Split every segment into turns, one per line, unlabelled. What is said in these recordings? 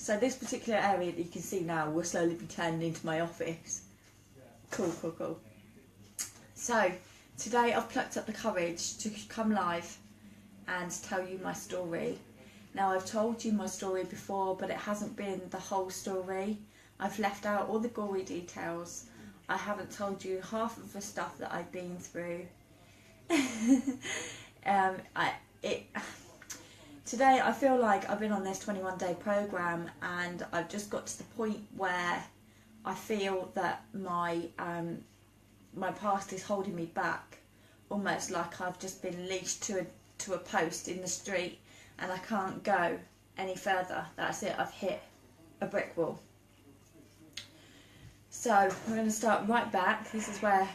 So this particular area that you can see now will slowly be turning into my office. Cool, cool, cool. So today I've plucked up the courage to come live and tell you my story. Now, I've told you my story before, but it hasn't been the whole story. I've left out all the gory details. I haven't told you half of the stuff that I've been through. Today I feel like I've been on this 21-day program, and I've just got to the point where I feel that my past is holding me back, almost like I've just been leashed to a post in the street and I can't go any further. That's it, I've hit a brick wall. So we're going to start right back. This is where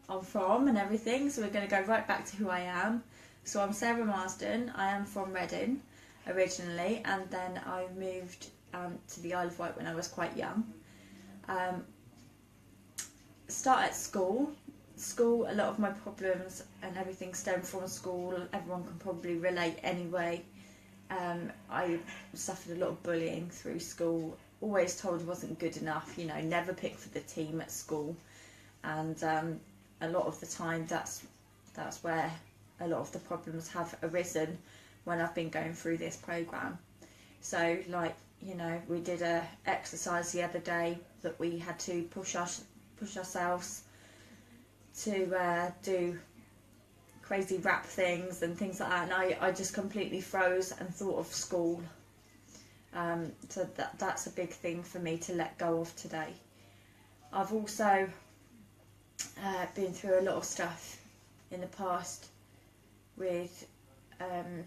I'm from and everything, so we're going to go right back to who I am. So I'm Sarah Marsden. I am from Reading originally, and then I moved to the Isle of Wight when I was quite young. Start at school. A lot of my problems and everything stem from school. Everyone can probably relate anyway. I suffered a lot of bullying through school. Always told I wasn't good enough, you know, never picked for the team at school. And a lot of the time that's where a lot of the problems have arisen when I've been going through this program. So, like, you know, we did a exercise the other day that we had to push ourselves to do crazy rap things and things like that, and I just completely froze and thought of school. So that's a big thing for me to let go of today. I've also been through a lot of stuff in the past with, I don't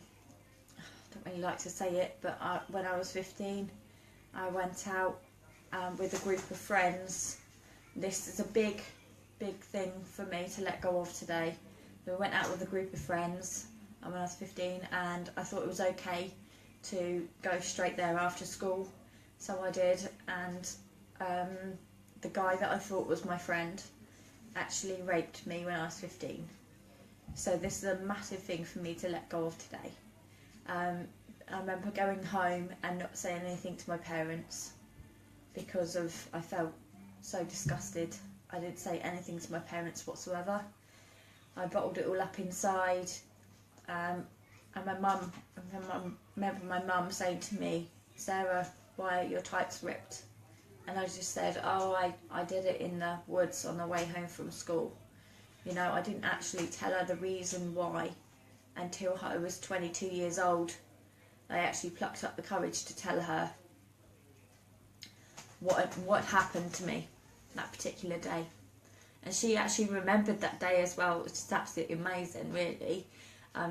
really like to say it, but when I was 15, I went out with a group of friends. This is a big thing for me to let go of today. We went out with a group of friends when I was 15, and I thought it was okay to go straight there after school, so I did. And the guy that I thought was my friend actually raped me when I was 15. So this is a massive thing for me to let go of today. I remember going home and not saying anything to my parents because I felt so disgusted. I didn't say anything to my parents whatsoever. I bottled it all up inside. And my mum, I remember my mum saying to me, "Sarah, why are your tights ripped?" And I just said, "Oh, I did it in the woods on the way home from school." You know, I didn't actually tell her the reason why until I was 22 years old. I actually plucked up the courage to tell her what happened to me that particular day. And she actually remembered that day as well, which is absolutely amazing, really.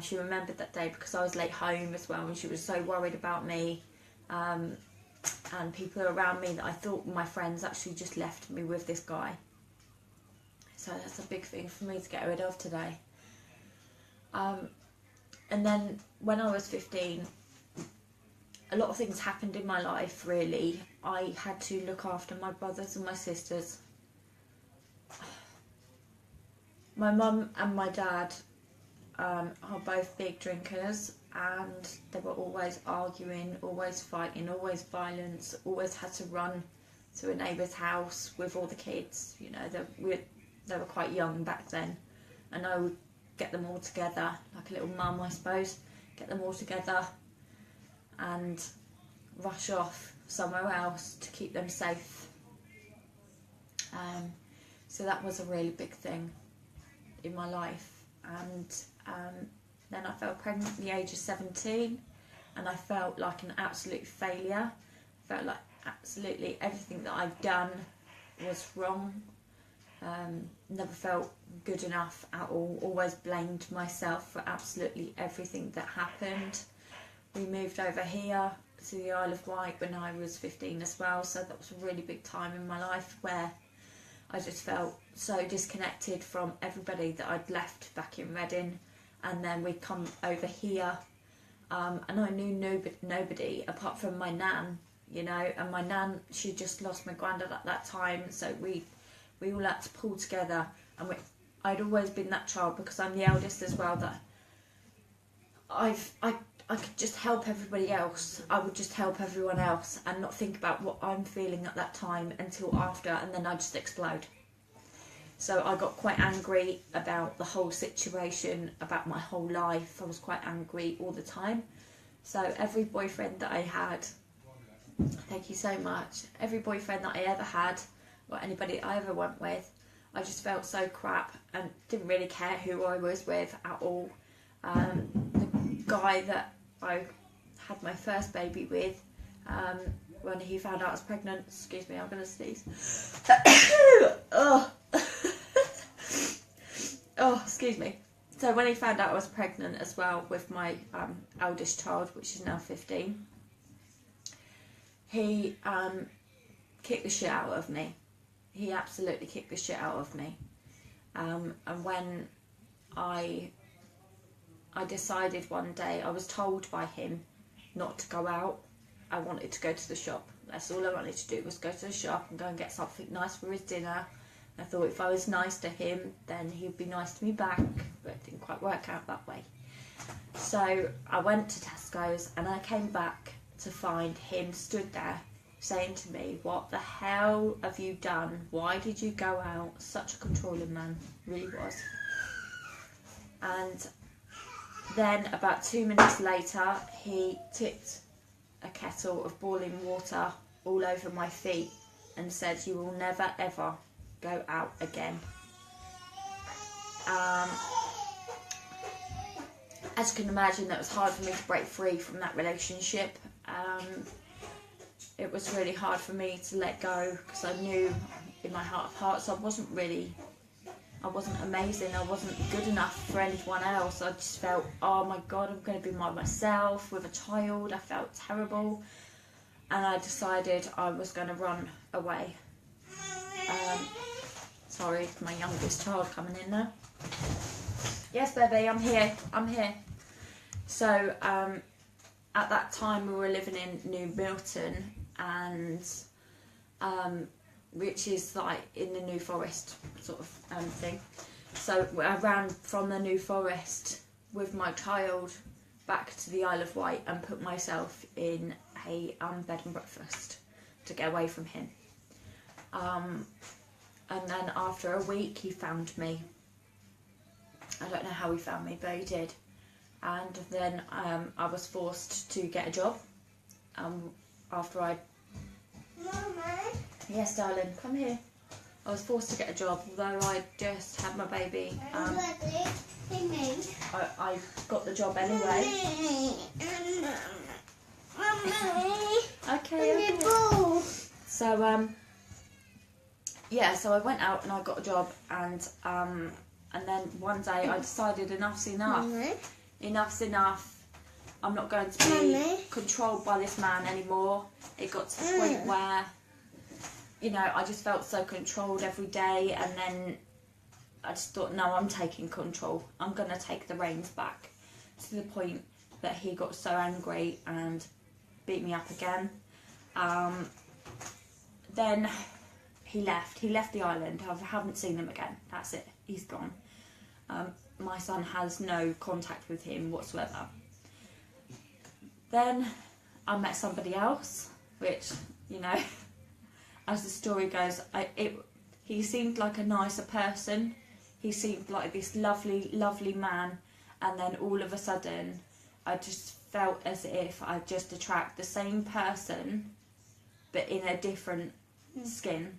She remembered that day because I was late home as well, and she was so worried about me. And people around me that I thought were my friends actually just left me with this guy. So that's a big thing for me to get rid of today. And then when I was 15, a lot of things happened in my life, really. I had to look after my brothers and my sisters. My mum and my dad are both big drinkers, and they were always arguing, always fighting, always violence, always had to run to a neighbour's house with all the kids. You know, they were quite young back then, and I would get them all together, like a little mum, I suppose, get them all together and rush off somewhere else to keep them safe. So that was a really big thing in my life. And then I fell pregnant at the age of 17, and I felt like an absolute failure. I felt like absolutely everything that I've done was wrong. Never felt good enough at all. Always blamed myself for absolutely everything that happened. We moved over here to the Isle of Wight when I was 15 as well, so that was a really big time in my life where I just felt so disconnected from everybody that I'd left back in Reading. And then we'd come over here, and I knew nobody apart from my nan, you know, and my nan, she just lost my granddad at that time, so we all had to pull together. And I'd always been that child, because I'm the eldest as well, that I I could just help everybody else, I would just help everyone else and not think about what I'm feeling at that time until after, and then I just explode. So I got quite angry about the whole situation, about my whole life. I was quite angry all the time. So every boyfriend that I had, thank you so much, every boyfriend that I ever had, or anybody I ever went with, I just felt so crap and didn't really care who I was with at all. The guy that I had my first baby with, when he found out I was pregnant, excuse me, I'm going to sneeze. Oh. Oh, excuse me. So when he found out I was pregnant as well with my eldest child, which is now 15, he kicked the shit out of me. He absolutely kicked the shit out of me. And when I decided one day, I was told by him not to go out. I wanted to go to the shop. That's all I wanted to do, was go to the shop and go and get something nice for his dinner. I thought if I was nice to him, then he'd be nice to me back, but it didn't quite work out that way. So I went to Tesco's and I came back to find him stood there saying to me, "What the hell have you done? Why did you go out?" Such a controlling man, really was. And then about 2 minutes later, he tipped a kettle of boiling water all over my feet and said, "You will never ever go out again." As you can imagine, that was hard for me to break free from that relationship. It was really hard for me to let go, because I knew in my heart of hearts I wasn't amazing, I wasn't good enough for anyone else. I just felt, oh my god, I'm going to be by myself with a child. I felt terrible, and I decided I was going to run away. Sorry, my youngest child coming in now. Yes, baby, I'm here. So, at that time we were living in New Milton, and which is like in the New Forest sort of thing. So I ran from the New Forest with my child back to the Isle of Wight and put myself in a bed and breakfast to get away from him. And then after a week he found me. I don't know how he found me, but he did. And then I was forced to get a job. After I... Mama? Yes, darling, come here. I was forced to get a job, although I just had my baby. I got the job anyway. Okay. So yeah, so I went out and I got a job, and then one day I decided enough's enough. Enough's enough. I'm not going to be controlled by this man anymore. It got to the point where, you know, I just felt so controlled every day, and then I just thought, no, I'm taking control. I'm going to take the reins back, to the point that he got so angry and beat me up again. Then he left the island. I haven't seen him again. That's it. He's gone. My son has no contact with him whatsoever. Then I met somebody else, which, you know, as the story goes, he seemed like a nicer person. He seemed like this lovely, lovely man, and then all of a sudden I just felt as if I just attract the same person but in a different skin.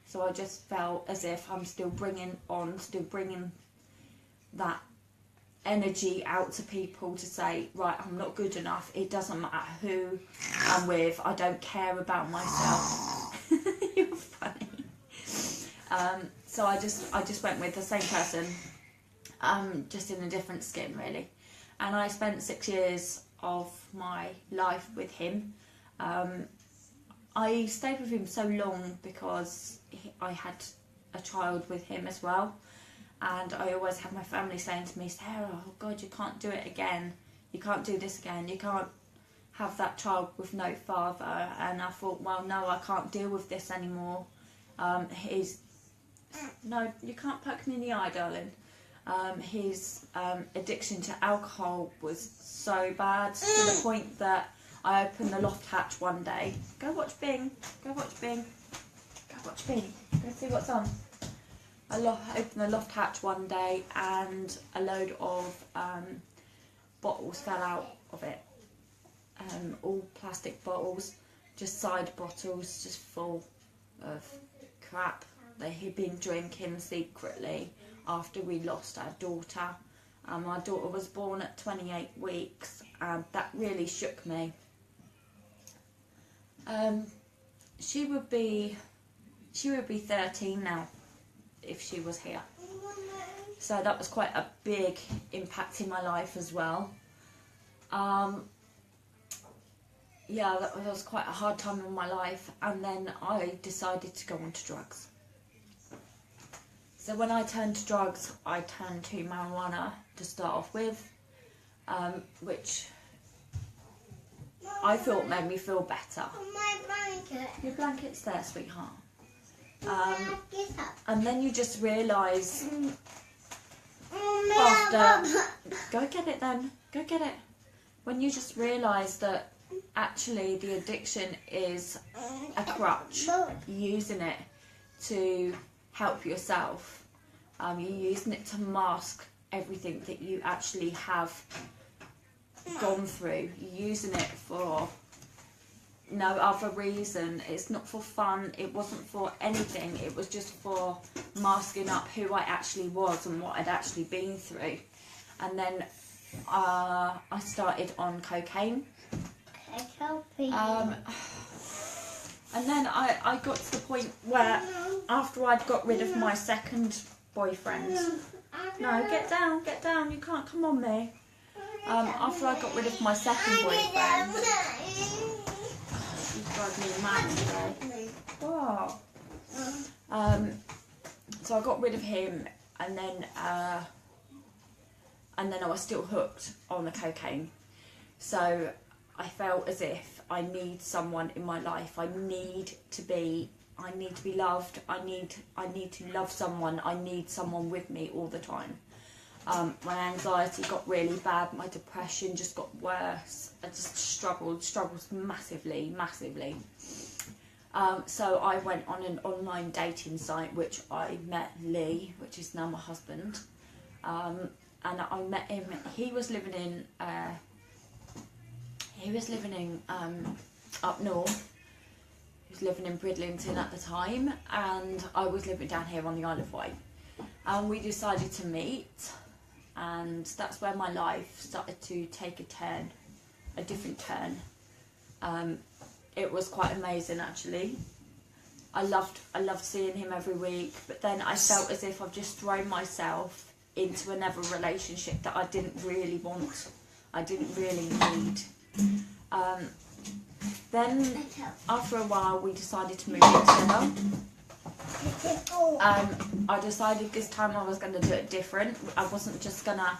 So I just felt as if I'm still bringing that energy out to people to say, right, I'm not good enough. It doesn't matter who I'm with. I don't care about myself. You're funny. So I just went with the same person, just in a different skin, really. And I spent 6 years of my life with him. I stayed with him so long because I had a child with him as well. And I always have my family saying to me, Sarah, oh God, you can't do it again. You can't do this again. You can't have that child with no father. And I thought, well, no, I can't deal with this anymore. No, you can't poke me in the eye, darling. His addiction to alcohol was so bad to the point that I opened the loft hatch one day. Go watch Bing. Go watch Bing. Go watch Bing. Go see what's on. I opened the loft hatch one day and a load of bottles fell out of it. All plastic bottles, just side bottles, just full of crap that he'd been drinking secretly after we lost our daughter. My daughter was born at 28 weeks, and that really shook me. She would be 13 now if she was here. So that was quite a big impact in my life as well. Yeah, that was quite a hard time in my life, and then I decided to go on to drugs. So when I turned to drugs, I turned to marijuana to start off with, which I thought made me feel better.
My blanket.
Your blanket's there, sweetheart. And then you just realise after... Go get it then. Go get it. When you just realise that actually the addiction is a crutch, you're using it to help yourself. You're using it to mask everything that you actually have gone through. You're using it for no other reason. It's not for fun. It wasn't for anything. It was just for masking up who I actually was and what I'd actually been through. And then I started on cocaine. And then I got to the point where after I'd got rid of my second boyfriend. No, get down, you can't come on me. After I got rid of my second boyfriend, you drive me mad today. Wow. So I got rid of him, and then I was still hooked on the cocaine. So I felt as if I need someone in my life. I need to be loved. I need to love someone. I need someone with me all the time. My anxiety got really bad. My depression just got worse. I just struggled massively. So I went on an online dating site, which I met Lee, which is now my husband. And I met him. He was living in up north. He was living in Bridlington at the time, and I was living down here on the Isle of Wight. And we decided to meet, and that's where my life started to take a different turn. It was quite amazing, actually. I loved seeing him every week, but then I felt as if I've just thrown myself into another relationship that I didn't really want. I didn't really need. Then after a while we decided to move in together. I decided this time I was going to do it different. I wasn't just going to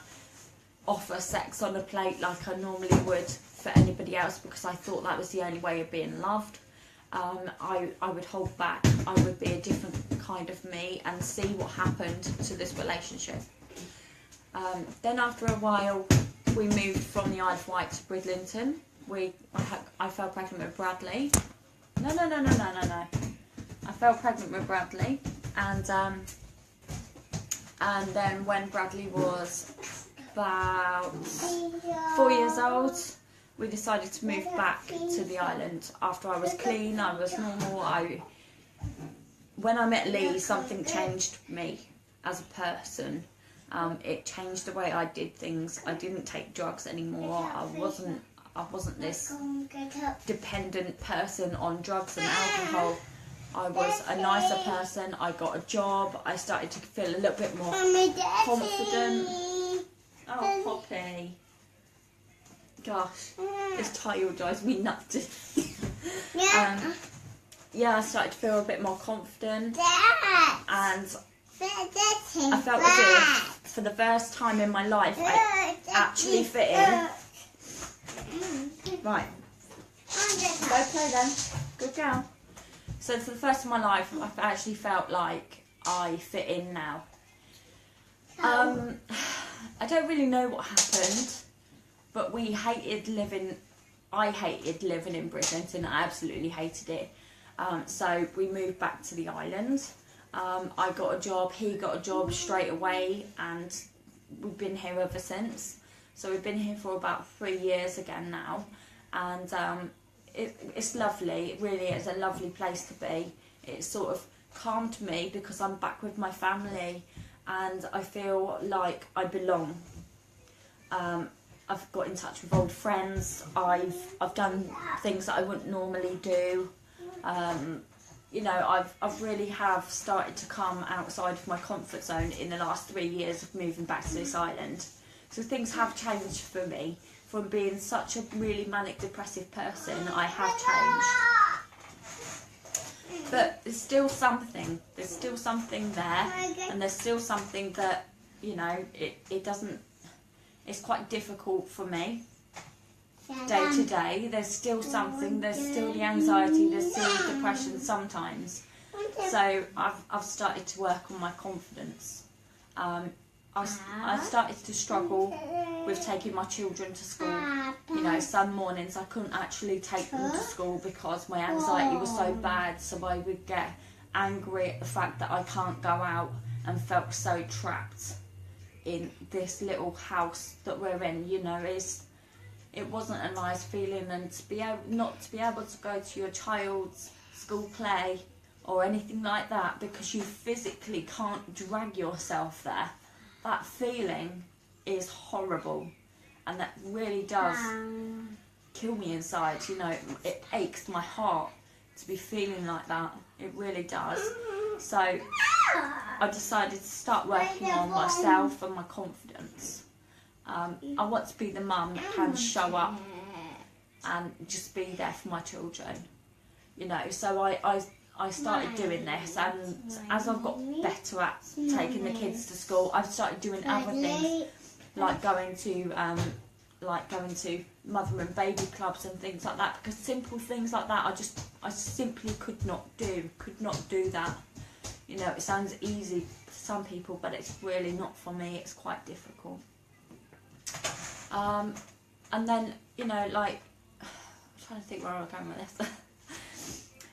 offer sex on a plate like I normally would for anybody else, because I thought that was the only way of being loved. I would hold back. I would be a different kind of me and see what happened to this relationship. Then after a while we moved from the Isle of Wight to Bridlington. I fell pregnant with Bradley. No. I fell pregnant with Bradley, and then when Bradley was about 4 years old, we decided to move back to the island. After I was clean, I was normal. When I met Lee, something changed me as a person. It changed the way I did things. I didn't take drugs anymore. I wasn't this dependent person on drugs and alcohol. I was a nicer person. I got a job. I started to feel a little bit more confident. Oh, Poppy. Gosh, this title drives me nuts. Yeah, I started to feel a bit more confident. And I felt as if, for the first time in my life, I actually fit in. Right. Go play then. Good girl. So for the first time in my life, I actually felt like I fit in now. I don't really know what happened, but I hated living in Bridgerton. I absolutely hated it. So we moved back to the island. I got a job, he got a job straight away, and we've been here ever since. So we've been here for about 3 years again now, and it's lovely. It really is a lovely place to be. It sort of calmed me because I'm back with my family, and I feel like I belong. I've got in touch with old friends. I've done things that I wouldn't normally do. You know, I've really have started to come outside of my comfort zone in the last 3 years of moving back to this island. So things have changed for me. From being such a really manic depressive person, I have changed. But there's still something there, and there's still something that, you know, it doesn't, it's quite difficult for me day to day. There's still something, there's still the anxiety, there's still the depression sometimes. So I've started to work on my confidence. I started to struggle with taking my children to school. You know, some mornings I couldn't actually take them to school because my anxiety was so bad, so I would get angry at the fact that I can't go out, and felt so trapped in this little house that we're in. You know, it wasn't a nice feeling, and not to be able to go to your child's school play or anything like that because you physically can't drag yourself there. That feeling is horrible, and that really does kill me inside. You know, it aches my heart to be feeling like that. It really does. So I decided to start working on myself and my confidence. I want to be the mum that can show up and just be there for my children. You know, so I started doing this, and as I've got better at taking the kids to school, I've started doing other things, like going to mother and baby clubs and things like that, because simple things like that I simply could not do that. You know, it sounds easy to some people, but it's really not for me. It's quite difficult. And then, you know, like, I'm trying to think where I'm going with this.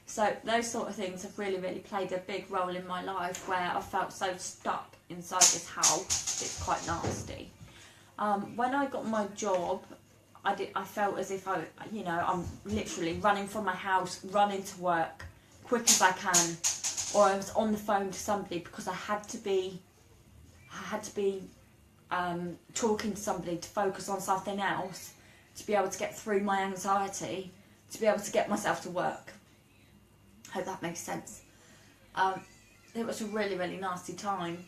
So those sort of things have really, really played a big role in my life, where I felt so stuck inside this house. It's quite nasty. When I got my job, I felt as if I'm literally running from my house, running to work, quick as I can, or I was on the phone to somebody because I had to be talking to somebody to focus on something else, to be able to get through my anxiety, to be able to get myself to work. Hope that makes sense. It was a really, really nasty time.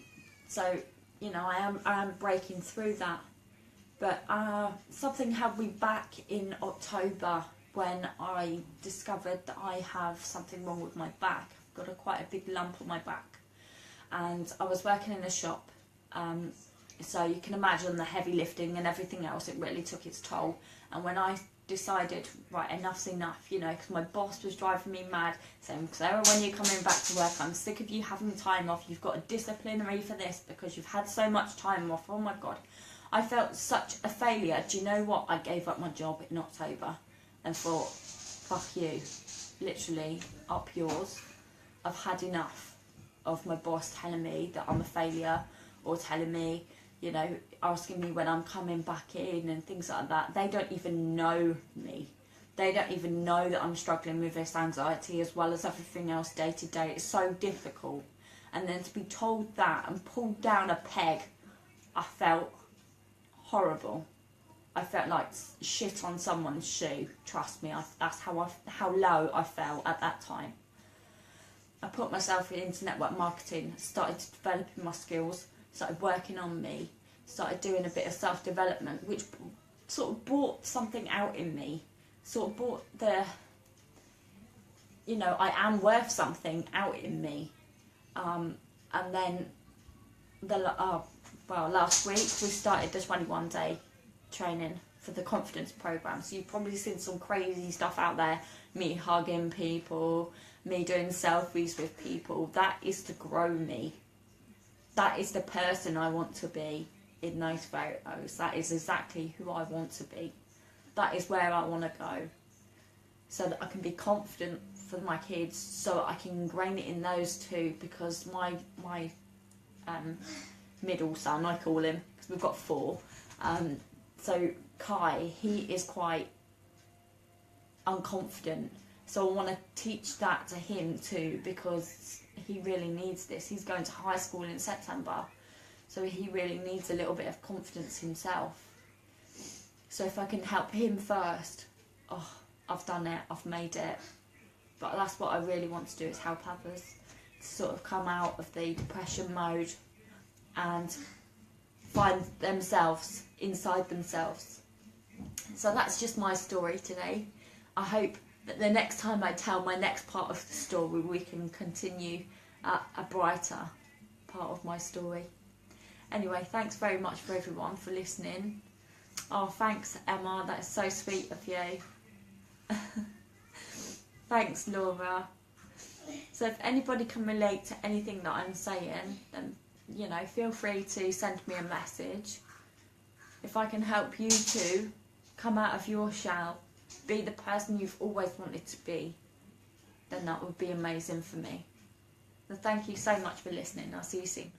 So, you know, I am breaking through that. But something held me back in October when I discovered that I have something wrong with my back. I've got quite a big lump on my back. And I was working in a shop. So you can imagine the heavy lifting and everything else, it really took its toll. And when I decided, right, enough's enough, you know, because my boss was driving me mad, saying, Sarah, when you're coming back to work, I'm sick of you having time off. You've got a disciplinary for this because you've had so much time off. Oh my God. I felt such a failure. Do you know what? I gave up my job in October and thought, fuck you. Literally, up yours. I've had enough of my boss telling me that I'm a failure, or telling me, you know, asking me when I'm coming back in and things like that. They don't even know me. They don't even know that I'm struggling with this anxiety as well as everything else day to day. It's so difficult. And then to be told that and pulled down a peg, I felt horrible. I felt like shit on someone's shoe. Trust me, that's how low I felt at that time. I put myself into network marketing, started developing my skills, started working on me, started doing a bit of self-development, which sort of brought something out in me, sort of brought the, you know, I am worth something out in me. And then last week we started the 21-day training for the confidence program. So you've probably seen some crazy stuff out there, me hugging people, me doing selfies with people. That is to grow me. that is the person I want to be in those photos. That is exactly who I want to be. That is where I want to go, so that I can be confident for my kids, so I can ingrain it in those two, because my middle son, I call him, because we've got 4, so Kai, he is quite unconfident, so I want to teach that to him too, because he really needs this. He's going to high school in September, so he really needs a little bit of confidence himself. So if I can help him first, oh, I've done it, I've made it. But that's what I really want to do, is help others to sort of come out of the depression mode and find themselves inside themselves. So that's just my story today. I hope that the next time I tell my next part of the story, we can continue a brighter part of my story. Anyway, thanks very much for everyone for listening. Oh, thanks Emma, that is so sweet of you. Thanks Laura. So if anybody can relate to anything that I'm saying, then, you know, feel free to send me a message. If I can help you to come out of your shell, be the person you've always wanted to be, then that would be amazing for me. So thank you so much for listening. I'll see you soon.